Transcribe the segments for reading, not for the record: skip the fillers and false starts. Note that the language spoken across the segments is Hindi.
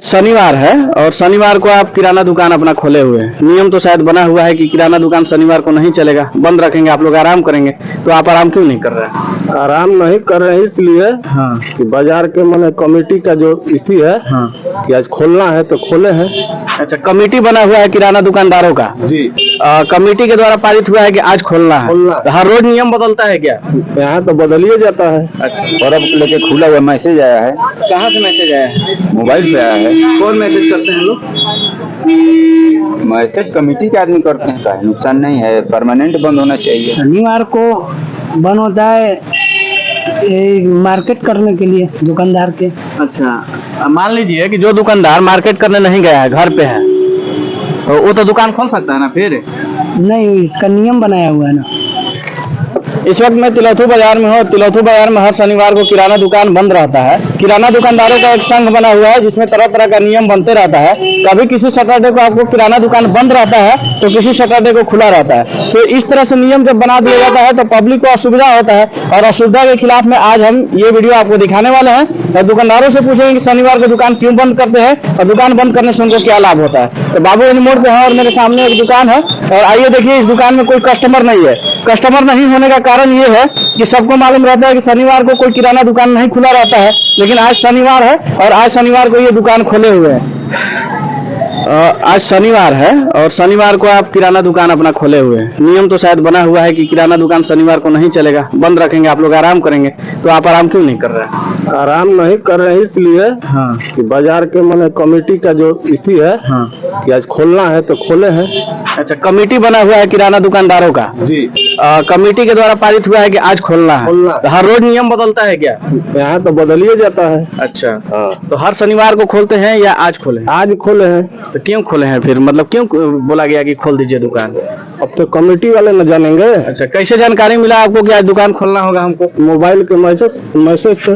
शनिवार है और शनिवार को आप किराना दुकान अपना खोले हुए हैं। नियम तो शायद बना हुआ है कि किराना दुकान शनिवार को नहीं चलेगा, बंद रखेंगे, आप लोग आराम करेंगे। तो आप आराम क्यों नहीं कर रहे हैं? आराम नहीं कर रहे हैं इसलिए कि बाजार के माने कमेटी का जो इसी है कि आज खोलना है तो खोले हैं। अच्छा, कमेटी बना हुआ है किराना दुकानदारों का जी। कमेटी के द्वारा पारित हुआ है कि आज खोलना है। तो हर रोज नियम बदलता है क्या? यहाँ तो बदलिए जाता है। अच्छा, पर्व को लेके खुला हुआ मैसेज आया है। कहाँ से मैसेज आया है? मोबाइल पे आया है। कौन मैसेज करते हैं लोग? मैसेज कमेटी के आदमी करते हैं। का नुकसान नहीं है, परमानेंट बंद होना चाहिए। शनिवार को बंद होता है मार्केट करने के लिए दुकानदार के। अच्छा, मान लीजिए कि जो दुकानदार मार्केट करने नहीं गया है, घर पे है, तो वो तो दुकान खोल सकता है ना फिर? नहीं, इसका नियम बनाया हुआ है ना। इस वक्त मैं तिलौथू बाजार में हूँ। तिलौथू बाजार में हर शनिवार को किराना दुकान बंद रहता है। किराना दुकानदारों का एक संघ बना हुआ है जिसमें तरह तरह का नियम बनते रहता है। कभी किसी सैटरडे को आपको किराना दुकान बंद रहता है तो किसी सैटरडे को खुला रहता है। तो इस तरह से नियम जब बना दिया जाता है तो पब्लिक को असुविधा होता है, और असुविधा के खिलाफ में आज हम ये वीडियो आपको दिखाने वाले हैं और दुकानदारों से पूछेंगे कि शनिवार को दुकान क्यों बंद करते हैं और दुकान बंद करने से उनको क्या लाभ होता है। तो बाबूगंज मोड़ पे है और मेरे सामने एक दुकान है, और आइए देखिए, इस दुकान में कोई कस्टमर नहीं है। कस्टमर नहीं होने का कारण ये है कि सबको मालूम रहता है कि शनिवार को कोई किराना दुकान नहीं खुला रहता है, लेकिन आज शनिवार है और आज शनिवार को ये दुकान खोले हुए हैं। आज शनिवार है और शनिवार को आप किराना दुकान अपना खोले हुए हैं। नियम तो शायद बना हुआ है कि किराना दुकान शनिवार को नहीं चलेगा, बंद रखेंगे, आप लोग आराम करेंगे। तो आप आराम क्यों नहीं कर रहे हैं? आराम नहीं कर रहे हैं इसलिए कि बाजार के माने कमेटी का जो इसी है कि आज खोलना है तो खोले हैं। अच्छा, कमेटी बना हुआ है किराना दुकानदारों का। जी। कमेटी के द्वारा पारित हुआ है कि आज खोलना है। तो हर रोज नियम बदलता है क्या? यहाँ तो बदलिए जाता है। अच्छा, हाँ। तो हर शनिवार को खोलते हैं या आज खोले? आज खोले हैं। तो क्यों खोले हैं फिर? मतलब क्यों बोला गया कि खोल दीजिए दुकान? अब तो कमेटी वाले न जानेंगे। अच्छा, कैसे जानकारी मिला आपको कि आज दुकान खोलना होगा हमको? मोबाइल के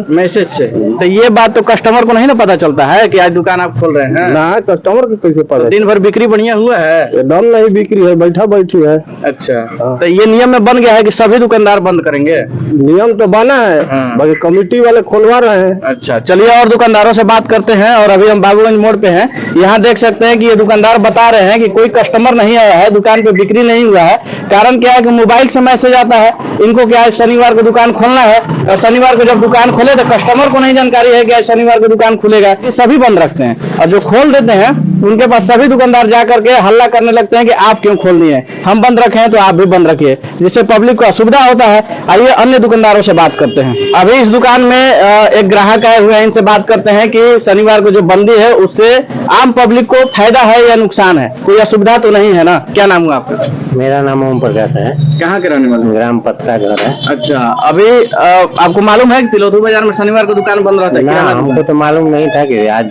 मैसेज से। तो ये बात तो कस्टमर को नहीं ना पता चलता है कि आज दुकान आप खोल रहे हैं? ना, कस्टमर को कैसे पता? दिन भर बिक्री बढ़िया हुआ है? एकदम नहीं बिक्री है, बैठा बैठी है। अच्छा, हाँ। तो ये नियम में बन गया है कि सभी दुकानदार बंद करेंगे? नियम तो बना है, हाँ। बाकी कमेटी वाले खोलवा रहे हैं। अच्छा, चलिए और दुकानदारों से बात करते हैं। और अभी हम बाबूगंज मोड़ पे हैं। यहाँ देख सकते हैं कि ये दुकानदार बता रहे हैं कि कोई कस्टमर नहीं आया है, दुकान पे बिक्री नहीं हुआ है। कारण क्या है कि मोबाइल से मैसेज आता है इनको कि आज शनिवार को दुकान खोलना है, और शनिवार को जब दुकान खोले तो कस्टमर को नहीं जानकारी है कि आज शनिवार को दुकान खुलेगा। ये सभी बंद रखते हैं, और जो खोल देते हैं उनके पास सभी दुकानदार जा करके हल्ला करने लगते हैं कि आप क्यों खोल दिए हैं, हम बंद रखे हैं तो आप भी बंद रखिए, जिससे पब्लिक को असुविधा होता है। आइए अन्य दुकानदारों से बात करते हैं। अभी इस दुकान में एक ग्राहक आए हुए हैं, इनसे बात करते हैं कि शनिवार को जो बंदी है उससे आम पब्लिक को फायदा है या नुकसान है? कोई असुविधा तो नहीं है ना? क्या नाम हुआ आपका? मेरा नाम ओम प्रकाश है। कहाँ के रहने वाले? ग्राम पत्रा घर है। अच्छा, अभी आपको मालूम है कि तिलौथू बाजार में शनिवार को दुकान बंद रहता है? ना, किराना हमको दुकान? तो मालूम नहीं था कि आज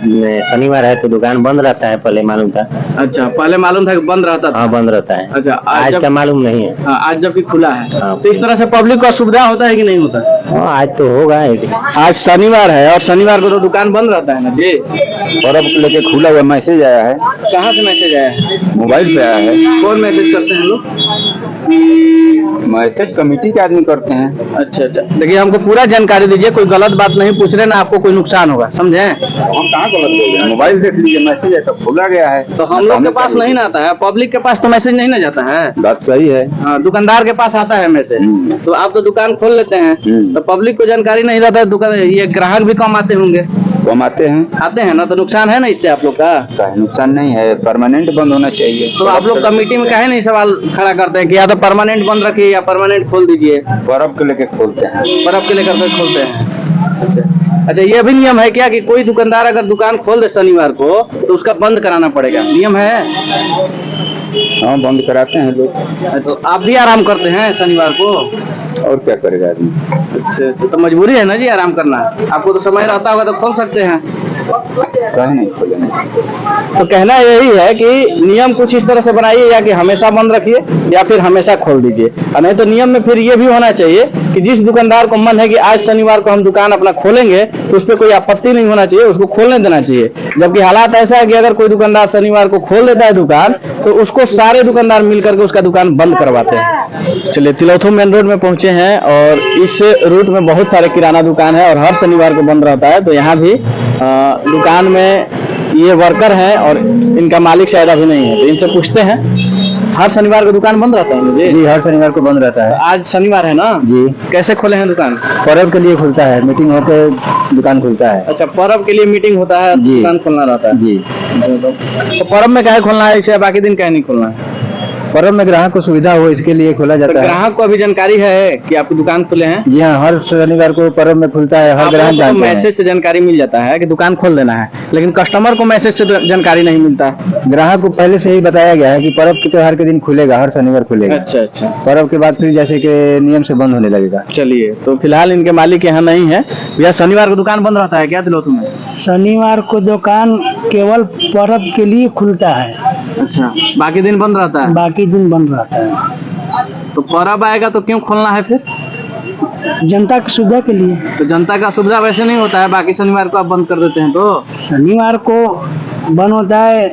शनिवार है तो दुकान बंद रहता है। पहले मालूम था। अच्छा, पहले मालूम था कि बंद रहता था? हाँ, बंद रहता है। अच्छा, आज का मालूम नहीं है। हाँ, आज जबकि खुला है। हाँ। तो इस तरह से पब्लिक को असुविधा होता है कि नहीं होता? हाँ, आज तो होगा। आज शनिवार है और शनिवार को तो दुकान बंद रहता है ना जी? पर्व को लेके खुला हुआ मैसेज आया है। कहाँ से मैसेज आया है? मोबाइल पे आया है। कौन मैसेज करते हैं लोग? मैसेज कमेटी के आदमी करते हैं। अच्छा अच्छा, देखिए हमको पूरा जानकारी दीजिए, कोई गलत बात नहीं पूछ रहे ना, आपको कोई नुकसान होगा, समझे? हम कहाँ गलत बोल रहे हैं? मोबाइल देख लीजिए, मैसेज है तो खोला गया है। तो हम लोग के पास नहीं ना आता है, पब्लिक के पास तो मैसेज नहीं ना जाता है। बात सही है। हाँ, दुकानदार के पास आता है मैसेज। तो आप तो दुकान खोल लेते हैं, तो पब्लिक को जानकारी नहीं रहता है। दुकान ये ग्राहक भी कम आते होंगे? कम आते हैं ना, तो नुकसान है ना इससे आप लोग का? नुकसान नहीं है, परमानेंट बंद होना चाहिए। तो आप लोग कमेटी में काहे नहीं सवाल खड़ा करते हैं कि या तो परमानेंट बंद रखिए या परमानेंट खोल दीजिए? पर्व को लेके खोलते हैं। पर्व के लेकर के खोलते हैं। अच्छा, ये भी नियम है क्या कि कोई दुकानदार अगर दुकान खोल दे शनिवार को तो उसका बंद कराना पड़ेगा? नियम है? हाँ, बंद कराते हैं लोग। अच्छा, आप भी आराम करते हैं शनिवार को? और क्या करेगा आदमी? अच्छा, तो मजबूरी है ना जी आराम करना। आपको तो समय रहता होगा तो खोल सकते हैं। कहीं नहीं खोलेंगे। तो कहना यही है कि नियम कुछ इस तरह से बनाइए, या कि हमेशा बंद रखिए या फिर हमेशा खोल दीजिए। और नहीं तो नियम में फिर ये भी होना चाहिए कि जिस दुकानदार को मन है कि आज शनिवार को हम दुकान अपना खोलेंगे तो उस पर कोई आपत्ति नहीं होना चाहिए, उसको खोलने देना चाहिए। जबकि हालात ऐसा है कि अगर कोई दुकानदार शनिवार को खोल देता है दुकान तो उसको सारे दुकानदार मिलकर के उसका दुकान बंद करवाते हैं। चलिए, तिलौथू मेन रोड में पहुंचे हैं और इस रूट में बहुत सारे किराना दुकान है और हर शनिवार को बंद रहता है। तो यहाँ भी दुकान में ये वर्कर हैं और इनका मालिक शायद अभी नहीं है, तो इनसे पूछते हैं। हर शनिवार को दुकान बंद रहता है जी, हर शनिवार को बंद रहता है। आज शनिवार है ना जी, कैसे खोले हैं दुकान? पर्व के लिए खुलता है, मीटिंग होकर दुकान खुलता है। अच्छा, पर्व के लिए मीटिंग होता है, जी। दुकान खोलना रहता है जी, तो पर्व में काहे खोलना है इसे, बाकी दिन काहे नहीं खोलना है? पर्व में ग्राहक को सुविधा हो इसके लिए खोला तो जाता है। ग्राहक को अभी जानकारी है कि आपकी दुकान खुले हैं? जी हाँ, हर शनिवार को पर्व में खुलता है, हर आप ग्राहक लोगों को जानते हैं। मैसेज से जानकारी मिल जाता है कि दुकान खोल देना है, लेकिन कस्टमर को मैसेज से जानकारी नहीं मिलता। ग्राहक को पहले से ही बताया गया है कि पर्व के त्योहार के दिन खुलेगा, हर शनिवार खुलेगा। अच्छा अच्छा, पर्व के बाद फिर जैसे कि नियम से बंद होने लगेगा। चलिए, तो फिलहाल इनके मालिक यहाँ नहीं है। भैया, शनिवार को दुकान बंद रहता है क्या तिलौथू में? शनिवार को दुकान केवल पर्व के लिए खुलता है, अच्छा, बाकी दिन बंद रहता है? बाकी दिन बंद रहता है। तो पर्व आएगा तो क्यों खोलना है फिर? जनता की सुविधा के लिए। तो जनता का सुविधा वैसे नहीं होता है, बाकी शनिवार को आप बंद कर देते हैं तो? शनिवार को बंद होता है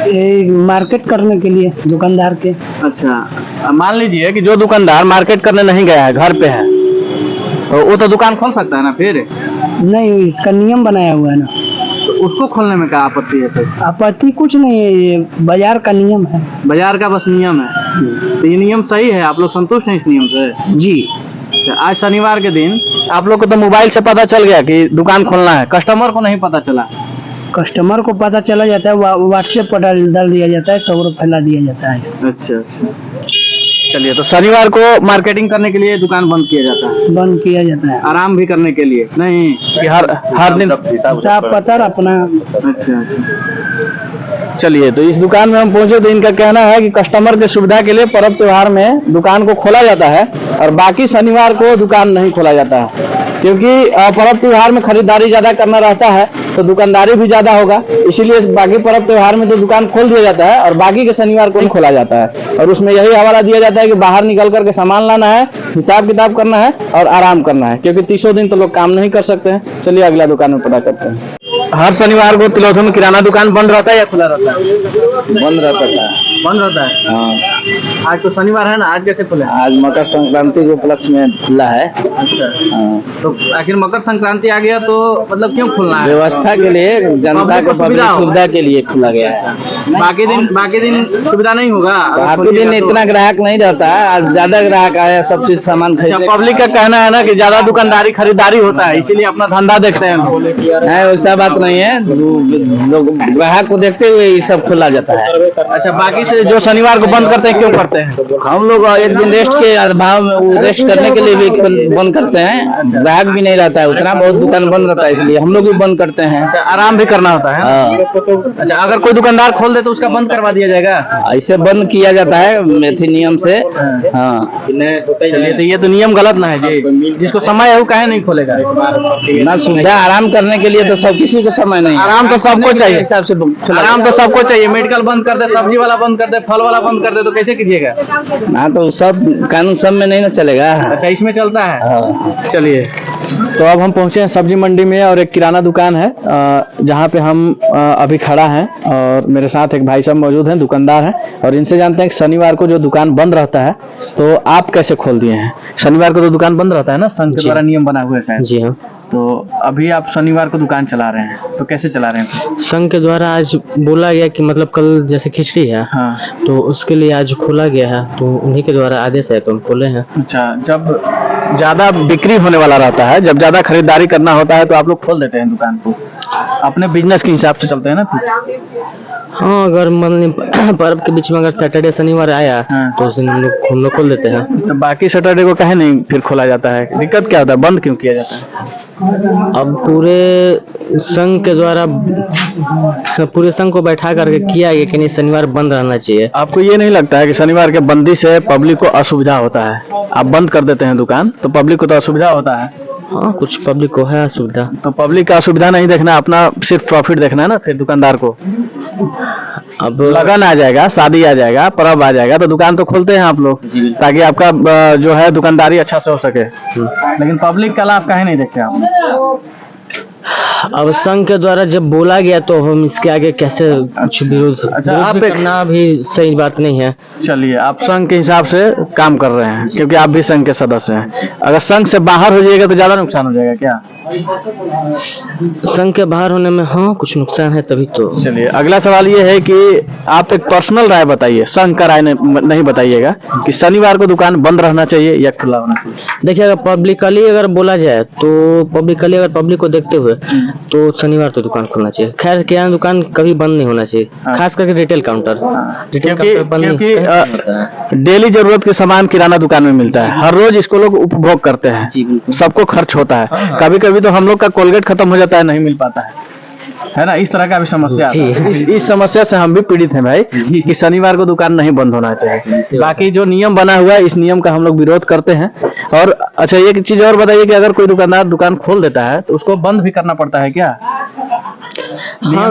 ये मार्केट करने के लिए दुकानदार के। अच्छा, अब मान लीजिए कि जो दुकानदार मार्केट करने नहीं गया है, घर पे है, तो वो तो दुकान खोल सकता है ना फिर? नहीं, इसका नियम बनाया हुआ है ना। तो उसको खोलने में क्या आपत्ति है फिर? आपत्ति कुछ नहीं है, ये बाजार का नियम है। बाजार का बस नियम है, तो ये नियम सही है? आप लोग संतुष्ट हैं इस नियम से? जी। अच्छा, आज शनिवार के दिन आप लोग को तो मोबाइल से पता चल गया कि दुकान खोलना है, कस्टमर को नहीं पता चला? कस्टमर को पता चला जाता है, व्हाट्सएप पर डाल दिया जाता है, 100 रुपये फैला दिया जाता है इसमें। अच्छा अच्छा, चलिए, तो शनिवार को मार्केटिंग करने के लिए दुकान बंद किया जाता है? बंद किया जाता है, आराम भी करने के लिए नहीं कि हर दिन? साफ पत्थर अपना। अच्छा अच्छा, चलिए, तो इस दुकान में हम पहुंचे तो इनका कहना है कि कस्टमर के सुविधा के लिए पर्व त्योहार में दुकान को खोला जाता है और बाकी शनिवार को दुकान नहीं खोला जाता है, क्योंकि पर्व त्योहार में खरीदारी ज्यादा करना रहता है तो दुकानदारी भी ज्यादा होगा, इसीलिए बाकी पर्व त्योहार में तो दुकान खोल दिया जाता है और बाकी के शनिवार को नहीं खोला जाता है। और उसमें यही हवाला दिया जाता है कि बाहर निकल करके सामान लाना है, हिसाब किताब करना है और आराम करना है, क्योंकि 30 दिन तो लोग काम नहीं कर सकते हैं। चलिए अगला दुकान में पता करते हैं। हर शनिवार को तिलौथू में किराना दुकान बंद रहता है या खुला रहता है? बंद रहता है। बंद रहता है। हाँ, आज तो शनिवार है ना, आज कैसे खुले? आज मकर संक्रांति के उपलक्ष्य में खुला है। अच्छा, हाँ, तो आखिर मकर संक्रांति आ गया तो मतलब क्यों खुलना है? व्यवस्था के लिए, जनता पब्लिक को को सुविधा हो। सुविधा के लिए खुला गया है। बाकी दिन सुविधा नहीं होगा? अगर बाकी खोलिएगा दिन तो? इतना ग्राहक नहीं रहता है, आज ज्यादा ग्राहक आया, सब चीज सामान अच्छा, खरीदे। पब्लिक का कहना है ना कि ज्यादा दुकानदारी खरीदारी होता है, इसीलिए अपना धंधा देखते हैं। नहीं, वैसा बात नहीं है, ग्राहक को देखते हुए ये सब खोला जाता है। अच्छा, बाकी से जो शनिवार को बंद करते हैं क्यों करते हैं? हम लोग एक दिन रेस्ट के अभाव में, वो रेस्ट करने के लिए भी बंद करते हैं। ग्राहक भी नहीं रहता है उतना, बहुत दुकान बंद रहता है, इसलिए हम लोग भी बंद करते हैं। अच्छा, आराम भी करना होता है। हाँ, अच्छा, अगर कोई दुकानदार खोल दे तो उसका बंद करवा दिया जाएगा? ऐसे बंद किया जाता है मेथी नियम से। हाँ, चलिए, तो ये तो नियम गलत ना है जी, जिसको समय है वो काहे नहीं खोलेगा? ना सुविधा आराम करने के लिए तो सब किसी को समय नहीं है। आराम तो सबको चाहिए, हिसाब से आराम तो सबको चाहिए। मेडिकल बंद कर दे, सब्जी वाला बंद कर दे, फल वाला बंद कर दे तो कैसे कीजिएगा? ना, तो सब कानून सब में नहीं ना चलेगा। अच्छा, इसमें चलता है। हाँ। चलिए, तो अब हम पहुंचे हैं सब्जी मंडी में और एक किराना दुकान है जहां पे हम अभी खड़ा हैं और मेरे साथ एक भाई साहब मौजूद हैं, दुकानदार हैं, और इनसे जानते हैं कि शनिवार को जो दुकान बंद रहता है तो आप कैसे खोल दिए हैं? शनिवार को तो दुकान बंद रहता है ना, संघ के द्वारा नियम बना हुआ है शायद। जी हाँ, तो अभी आप शनिवार को दुकान चला रहे हैं, तो कैसे चला रहे हैं? संघ के द्वारा आज बोला गया कि मतलब कल जैसे खिचड़ी है, हाँ, तो उसके लिए आज खोला गया है, तो उन्हीं के द्वारा आदेश है तो हम खोले हैं। अच्छा, जब ज्यादा बिक्री होने वाला रहता है, जब ज्यादा खरीदारी करना होता है तो आप लोग खोल देते हैं दुकान को, अपने बिजनेस के हिसाब से चलते हैं ना फिर? हाँ, अगर मान लीजिए पर्व के बीच में अगर सैटरडे शनिवार आया हाँ। तो उस दिन हम लोग खोल देते हैं। तो बाकी सैटरडे को काहे नहीं फिर खोला जाता है? दिक्कत क्या होता है, बंद क्यों किया जाता है? अब पूरे संघ के द्वारा पूरे संघ को बैठा करके किया गया कि नहीं, शनिवार बंद रहना चाहिए। आपको ये नहीं लगता है कि शनिवार के बंदी से पब्लिक को असुविधा होता है? आप बंद कर देते हैं दुकान तो पब्लिक को तो असुविधा होता है। हाँ, कुछ पब्लिक को है असुविधा। तो पब्लिक का असुविधा नहीं देखना, अपना सिर्फ प्रॉफिट देखना है ना। फिर दुकानदार को अब लगन आ जाएगा, शादी आ जाएगा, पर्व आ जाएगा तो दुकान तो खोलते हैं आप लोग, ताकि आपका जो है दुकानदारी अच्छा से हो सके। लेकिन पब्लिक का लाभ काहे नहीं देखते आप? अब संघ के द्वारा जब बोला गया तो हम इसके आगे कैसे कुछ विरोध अच्छा, विरोध आप भी एक- करना भी सही बात नहीं है। चलिए, आप संघ के हिसाब से काम कर रहे हैं क्योंकि आप भी संघ के सदस्य हैं। अगर संघ से बाहर हो जाएगा तो ज्यादा नुकसान हो जाएगा क्या? संघ के बाहर होने में हाँ कुछ नुकसान है तभी तो। चलिए अगला सवाल ये है कि आप एक पर्सनल राय बताइए, संघ का राय नहीं बताइएगा कि शनिवार को दुकान बंद रहना चाहिए या खुला होना चाहिए। देखिए अगर पब्लिकली अगर बोला जाए तो पब्लिकली अगर पब्लिक को देखते हुए तो शनिवार तो दुकान खुलना चाहिए। खैर किराना दुकान कभी बंद नहीं होना चाहिए, खास करके रिटेल काउंटर। रिटेल काउंटर बंद क्योंकि डेली जरूरत के सामान किराना दुकान में मिलता है, हर रोज इसको लोग उपभोग करते हैं, सबको खर्च होता है। कभी कभी तो हम लोग का कोलगेट खत्म हो जाता है, नहीं मिल पाता है ना, इस तरह का भी समस्या आता है। इस समस्या से हम भी पीड़ित हैं भाई कि शनिवार को दुकान नहीं बंद होना चाहिए। बाकी जो नियम बना हुआ है इस नियम का हम लोग विरोध करते हैं। और अच्छा एक चीज और बताइए कि अगर कोई दुकानदार दुकान खोल देता है तो उसको बंद भी करना पड़ता है क्या? हाँ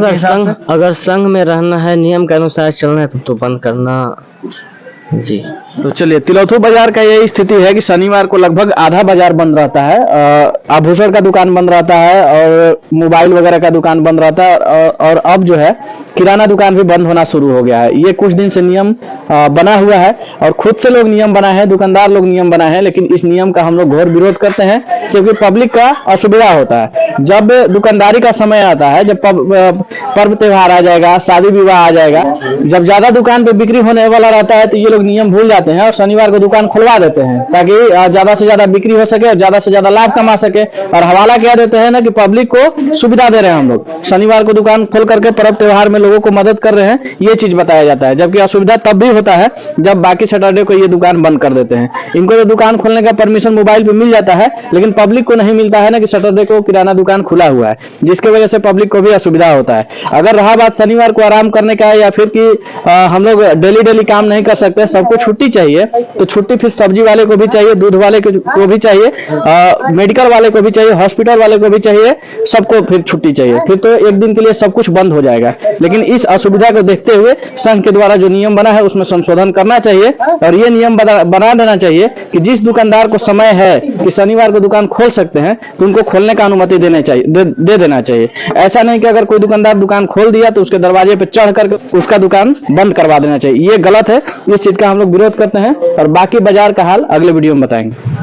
अगर संघ में रहना है, नियम के अनुसार चलना है तो बंद करना। जी तो चलिए तिलौथू बाजार का यही स्थिति है कि शनिवार को लगभग आधा बाजार बंद रहता है। आभूषण का दुकान बंद रहता है और मोबाइल वगैरह का दुकान बंद रहता है और अब जो है किराना दुकान भी बंद होना शुरू हो गया है। ये कुछ दिन से नियम बना हुआ है और खुद से लोग नियम बनाए हैं, दुकानदार लोग नियम बनाए हैं, लेकिन इस नियम का हम लोग घोर विरोध करते हैं क्योंकि पब्लिक का असुविधा होता है। जब दुकानदारी का समय आता है, जब पर्व त्योहार आ जाएगा, शादी विवाह आ जाएगा, जब ज्यादा दुकान पे बिक्री होने वाला रहता है तो ये लोग नियम भूल जाते हैं और शनिवार को दुकान खुलवा देते हैं ताकि ज्यादा से ज्यादा बिक्री हो सके और ज्यादा से ज्यादा लाभ कमा सके। और हवाला क्या देते हैं ना कि पब्लिक को सुविधा दे रहे हैं, हम लोग शनिवार को दुकान खोल करके पर्व त्योहार में लोगों को मदद कर रहे हैं, ये चीज बताया जाता है। जबकि असुविधा तब भी होता है जब बाकी सैटरडे को ये दुकान बंद कर देते हैं। इनको तो दुकान खोलने का परमिशन मोबाइल पे मिल जाता है, लेकिन पब्लिक को नहीं मिलता है ना कि सैटरडे को किराना दुकान खुला हुआ है, जिसकी वजह से पब्लिक को भी असुविधा होता है। अगर रहा बात शनिवार को आराम करने का या फिर कि हम लोग डेली काम नहीं कर सकते, सबको छुट्टी चाहिए, तो छुट्टी फिर सब्जी वाले को भी चाहिए, दूध वाले को भी चाहिए, मेडिकल वाले को भी चाहिए, हॉस्पिटल वाले को भी चाहिए, सबको फिर छुट्टी चाहिए। फिर तो एक दिन के लिए सब कुछ बंद हो जाएगा। लेकिन इस असुविधा को देखते हुए संघ के द्वारा जो नियम बना है उसमें संशोधन करना चाहिए और ये नियम बना देना चाहिए कि जिस दुकानदार को समय है कि शनिवार को दुकान खोल सकते हैं तो उनको खोलने का अनुमति दे देना चाहिए। ऐसा नहीं कि अगर कोई दुकानदार दुकान खोल दिया तो उसके दरवाजे पर चढ़ करके उसका दुकान बंद करवा देना चाहिए। ये गलत है, इस चीज का हम लोग विरोध करते हैं और बाकी बाजार का हाल अगले वीडियो में बताएंगे।